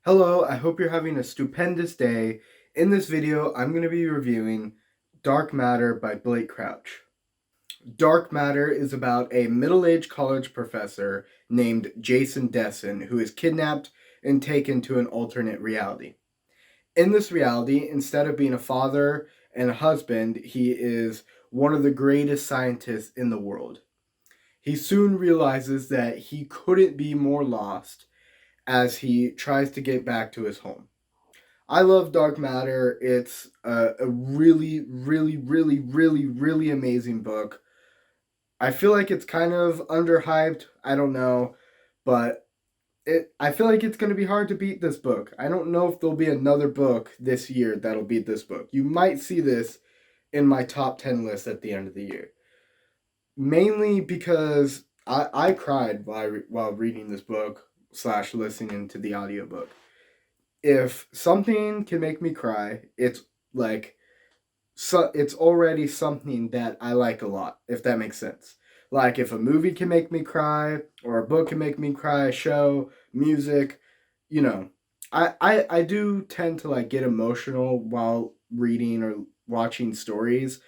Hello, I hope you're having a stupendous day. In this video, I'm going to be reviewing Dark Matter by Blake Crouch. Dark Matter is about a middle-aged college professor named Jason Desson who is kidnapped and taken to an alternate reality. In this reality, instead of being a father and a husband, he is one of the greatest scientists in the world. He soon realizes that he couldn't be more lost as he tries to get back to his home. I love Dark Matter. It's a really amazing book. I feel like it's kind of underhyped. I don't know, but I feel like it's going to be hard to beat this book. I don't know if there'll be another book this year that'll beat this book. You might see this in my top 10 list at the end of the year. Mainly because I cried while reading this book slash listening to the audiobook. If something can make me cry, it's like it's already something that I like a lot, if that makes sense. Like if a movie can make me cry or a book can make me cry, a show, music, you know. I do tend to like get emotional while reading or watching stories,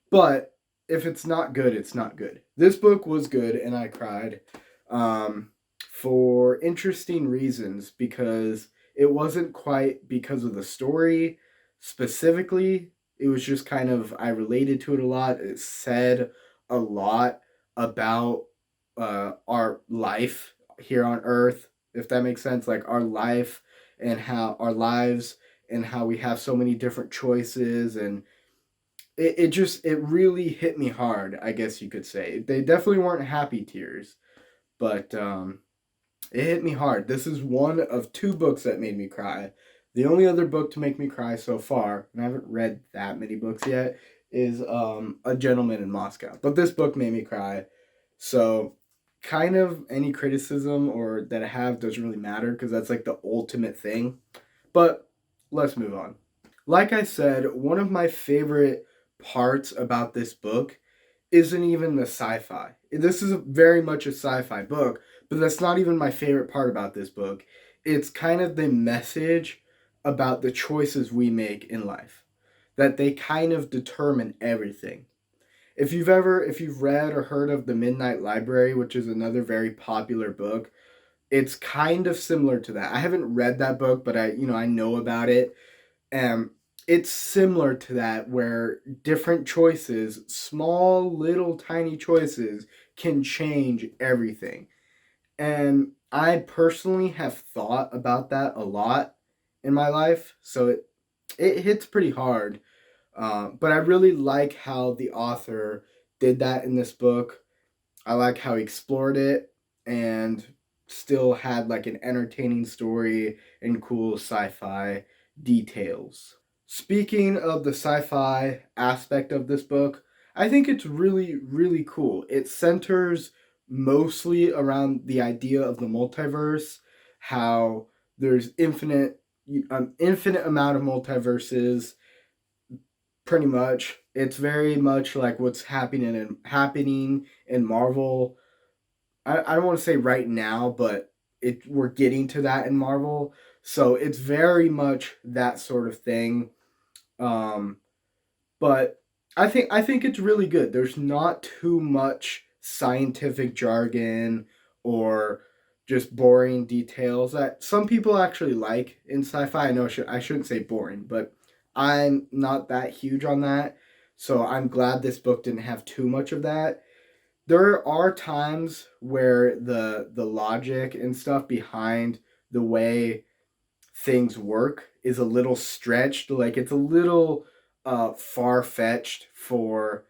but if it's not good, it's not good. This book was good and I cried. Um for interesting reasons because it wasn't quite because of the story specifically. It was just kind of, I related to it a lot. It said a lot about our life here on Earth, if that makes sense. Like our life and how our lives and how we have so many different choices, and it really hit me hard, I guess you could say. They definitely weren't happy tears, but it hit me hard. This is one of two books that made me cry. The only other book to make me cry so far, and I haven't read that many books yet, is A Gentleman in Moscow. But this book made me cry. So kind of any criticism or that I have doesn't really matter because that's like the ultimate thing. But let's move on. Like I said, one of my favorite parts about this book isn't even the sci-fi. This is very much a sci-fi book, but that's not even my favorite part about this book. It's kind of the message about the choices we make in life, that they kind of determine everything. If you've read or heard of The Midnight Library, which is another very popular book, it's kind of similar to that. I haven't read that book, but I know about it. Um, it's similar to that where different choices, small little tiny choices, can change everything. And I personally have thought about that a lot in my life, so it hits pretty hard. But I really like how the author did that in this book. I like how he explored it and still had like an entertaining story and cool sci-fi details. Speaking of the sci-fi aspect of this book, I think it's really cool. It centers mostly around the idea of the multiverse, how there's infinite amount of multiverses. Pretty much, it's very much like what's happening in Marvel. I don't want to say right now, but we're getting to that in Marvel. So it's very much that sort of thing. Um, but I think it's really good. There's not too much scientific jargon or just boring details that some people actually like in sci-fi. I know I shouldn't say boring, but I'm not that huge on that. So I'm glad this book didn't have too much of that. There are times where the logic and stuff behind the way things work is a little stretched. Like it's a little far fetched for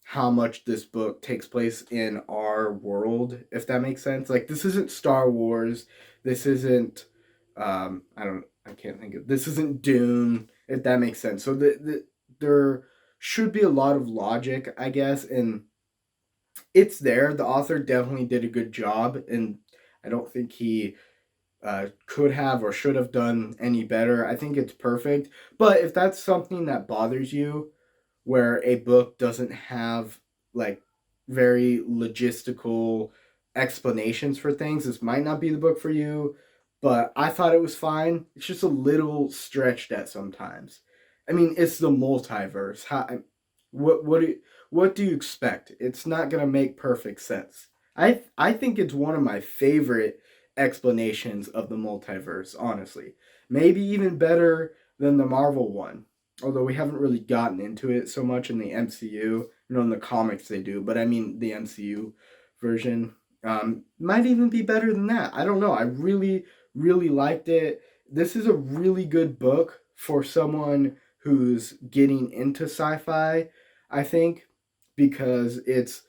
how much this book takes place in our world, if that makes sense. Like this isn't Star Wars. This isn't I can't think of, this isn't Dune, if that makes sense. So there should be a lot of logic, I guess, and it's there. The author definitely did a good job, and I don't think he could have or should have done any better. I think it's perfect. But if that's something that bothers you, where a book doesn't have like very logistical explanations for things, this might not be the book for you. but I thought it was fine. It's just a little stretched at sometimes. I mean, it's the multiverse. What do you expect? It's not gonna make perfect sense. I think it's one of my favorite explanations of the multiverse. Honestly, maybe even better than the Marvel one. Although we haven't really gotten into it so much in the MCU. In the comics they do, but I mean the MCU version might even be better than that. I don't know. I really liked it. This is a really good book for someone who's getting into sci-fi, I think, because it's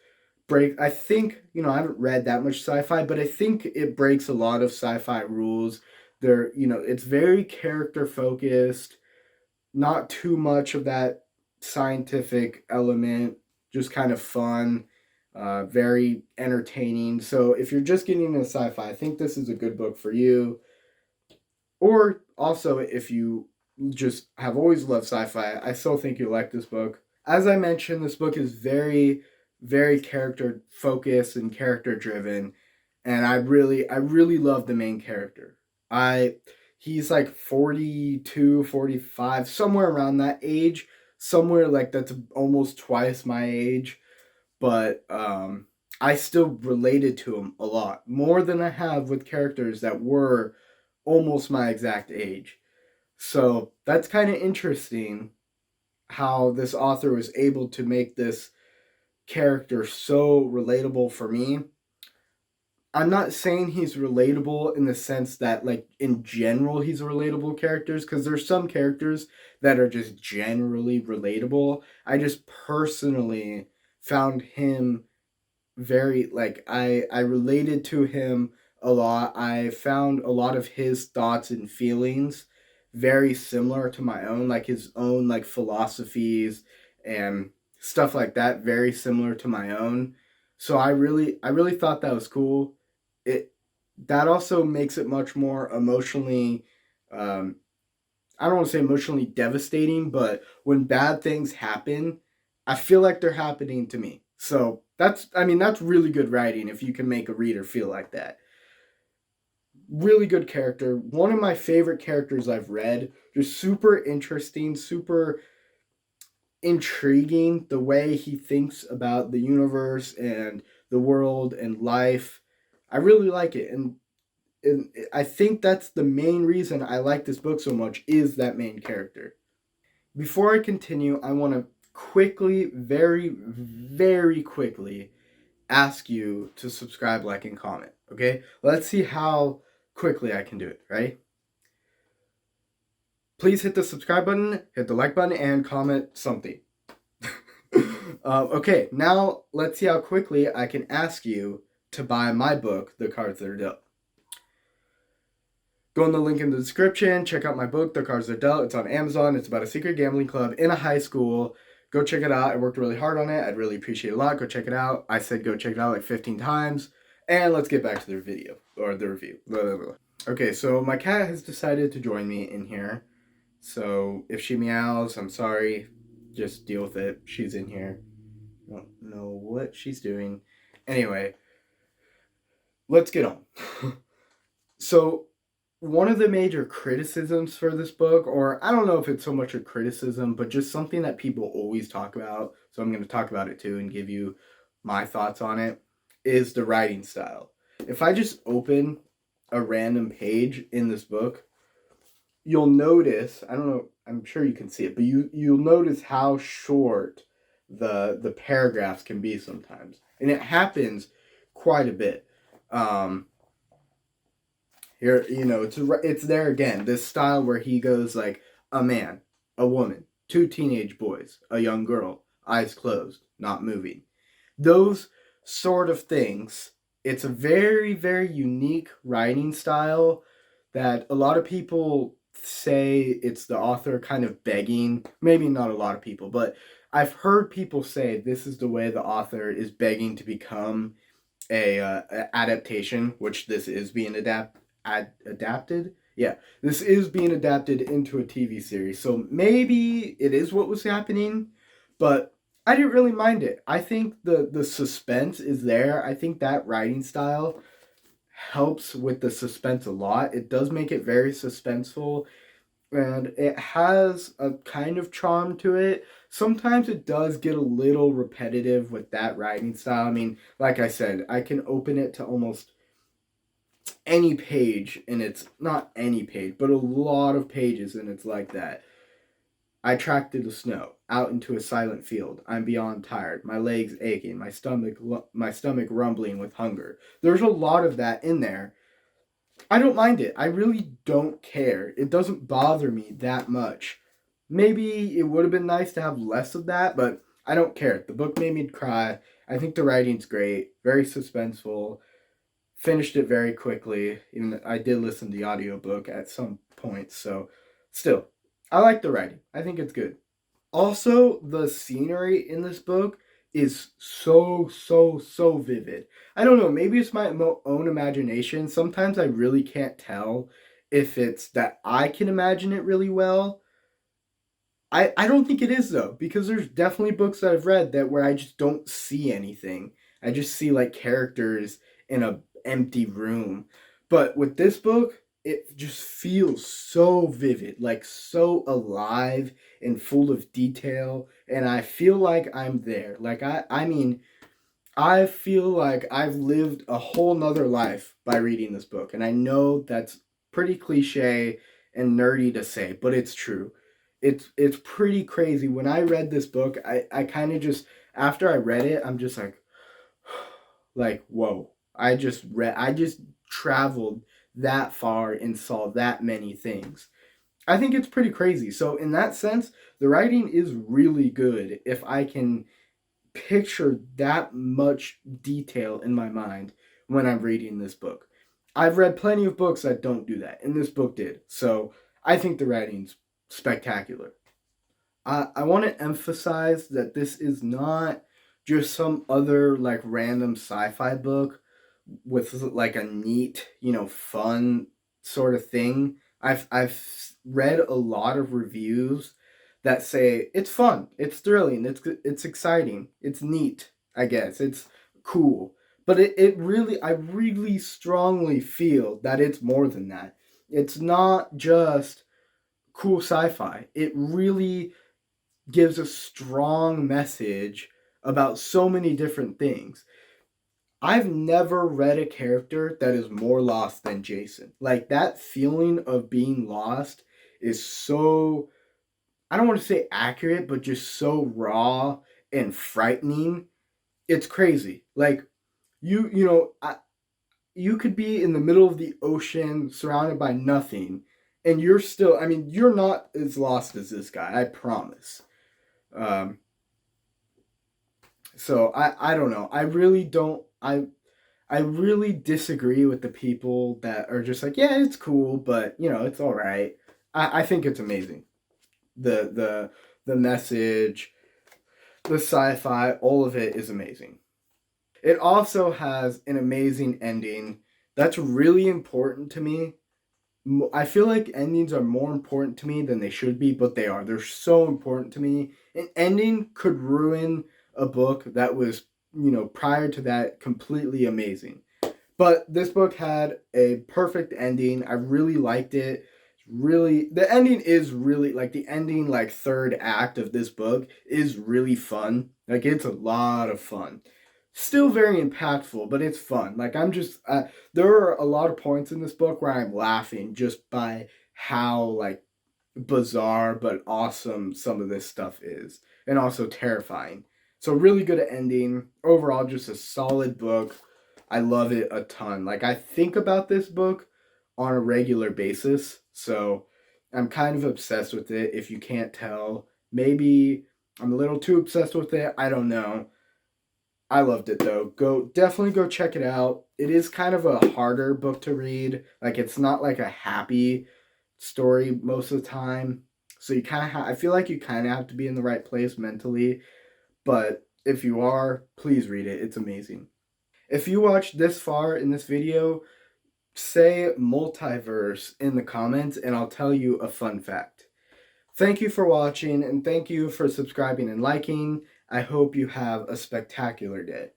break I think, I haven't read that much sci-fi, but I think it breaks a lot of sci-fi rules. It's very character focused, not too much of that scientific element, just kind of fun, very entertaining. So if you're just getting into sci-fi, I think this is a good book for you. Or also, if you just have always loved sci-fi, I still think you'll like this book. As I mentioned, this book is very character focused and character driven, and I really love the main character. I He's like 42, 45, somewhere around that age, somewhere like that's almost twice my age, but I still related to him a lot more than I have with characters that were almost my exact age. So that's kind of interesting how this author was able to make this character so relatable for me. I'm not saying he's relatable in the sense that, like, in general, he's a relatable character, because there's some characters that are just generally relatable. I just personally found him very, like, I related to him a lot. I found a lot of his thoughts and feelings very similar to my own, like his own like philosophies and stuff like that, very similar to my own. So I really thought that was cool. It That also makes it much more emotionally, um, I don't want to say emotionally devastating, but when bad things happen, I feel like they're happening to me. So that's really good writing if you can make a reader feel like that. Really good character. One of my favorite characters I've read. Just super interesting, super intriguing the way he thinks about the universe and the world and life. I really like it. And I think that's the main reason I like this book so much is that main character. Before I continue, I want to quickly, very quickly ask you to subscribe, like, and comment. Okay? Let's see how quickly I can do it, right? Please hit the subscribe button, hit the like button, and comment something. Okay, now let's see how quickly I can ask you to buy my book, The Cards That Are Dealt. Go in the link in the description. Check out my book, The Cards Are Dealt. It's on Amazon. It's about a secret gambling club in a high school. Go check it out. I worked really hard on it. I'd really appreciate it a lot. Go check it out. I said go check it out like 15 times. And let's get back to the video, or the review. Blah, blah, blah. Okay, so my cat has decided to join me in here. So if she meows, I'm sorry. Just deal with it. She's in here. I don't know what she's doing. Anyway, let's get on. So one of the major criticisms for this book, or I don't know if it's so much a criticism, but just something that people always talk about, so I'm going to talk about it too and give you my thoughts on it, is the writing style. If I just open a random page in this book, you'll notice, I don't know, I'm sure you can see it, but you'll notice how short the paragraphs can be sometimes. And it happens quite a bit. Here, it's there again. This style where he goes like a man, a woman, two teenage boys, a young girl, eyes closed, not moving. Those sort of things. It's a very unique writing style that a lot of people say it's the author kind of begging. Maybe not a lot of people, but I've heard people say this is the way the author is begging to become a adaptation, which this is being adapted. Yeah, this is being adapted into a TV series, so maybe it is what was happening, but I didn't really mind it. I think the suspense is there. I think that writing style helps with the suspense a lot. It does make it very suspenseful, and it has a kind of charm to it. Sometimes it does get a little repetitive with that writing style. I mean, like I said, I can open it to almost any page, and it's not any page, but a lot of pages, and it's like that. I tracked through the snow, out into a silent field. I'm beyond tired, my legs aching, my stomach rumbling with hunger. There's a lot of that in there. I don't mind it. I really don't care. It doesn't bother me that much. Maybe it would have been nice to have less of that, but I don't care. The book made me cry. I think the writing's great, very suspenseful. Finished it very quickly. Even I did listen to the audiobook at some point, so still, I like the writing. I think it's good. Also, the scenery in this book is so vivid. I don't know, maybe it's my own imagination. Sometimes I really can't tell if it's that I can imagine it really well. I don't think it is though, because there's definitely books that I've read that where I just don't see anything. I just see like characters in a empty room. But with this book, it just feels so vivid, like so alive and full of detail, and I feel like I'm there. Like I mean, I feel like I've lived a whole nother life by reading this book. And I know that's pretty cliche and nerdy to say, but it's true. It's pretty crazy. When I read this book, I kind of just after I read it, I'm just like, whoa. I just traveled that far and saw that many things. I think it's pretty crazy. So in that sense, the writing is really good if I can picture that much detail in my mind when I'm reading this book. I've read plenty of books that don't do that, and this book did. So I think the writing's spectacular. I want to emphasize that this is not just some other like random sci-fi book with like a neat, fun sort of thing. I've read a lot of reviews that say it's fun, it's thrilling, it's exciting, it's neat. I guess it's cool, but it really I really strongly feel that it's more than that. It's not just cool sci-fi. It really gives a strong message about so many different things. I've never read a character that is more lost than Jason. Like that feeling of being lost is so I don't want to say accurate, but just so raw and frightening. It's crazy. Like you could be in the middle of the ocean surrounded by nothing and you're still I mean, you're not as lost as this guy, I promise. Um so I don't know. I really disagree with the people that are just like, yeah, it's cool, but it's all right. I think it's amazing. The message, the sci-fi, all of it is amazing. It also has an amazing ending. That's really important to me. I feel like endings are more important to me than they should be, but they are. They're so important to me. An ending could ruin a book that was, prior to that, completely amazing. But this book had a perfect ending. I really liked it. Really, the ending is really like the ending, like third act of this book is really fun. Like it's a lot of fun. Still very impactful, but it's fun. Like there are a lot of points in this book where I'm laughing just by how like bizarre but awesome some of this stuff is, and also terrifying. So really good ending. Overall, just a solid book. I love it a ton. Like I think about this book on a regular basis, so I'm kind of obsessed with it. If you can't tell, maybe I'm a little too obsessed with it. I don't know. I loved it though. Definitely go check it out. It is kind of a harder book to read. Like it's not like a happy story most of the time. So you kind of I feel like you kind of have to be in the right place mentally, but if you are, please read it. It's amazing. If you watched this far in this video, say multiverse in the comments and I'll tell you a fun fact. Thank you for watching and thank you for subscribing and liking. I hope you have a spectacular day.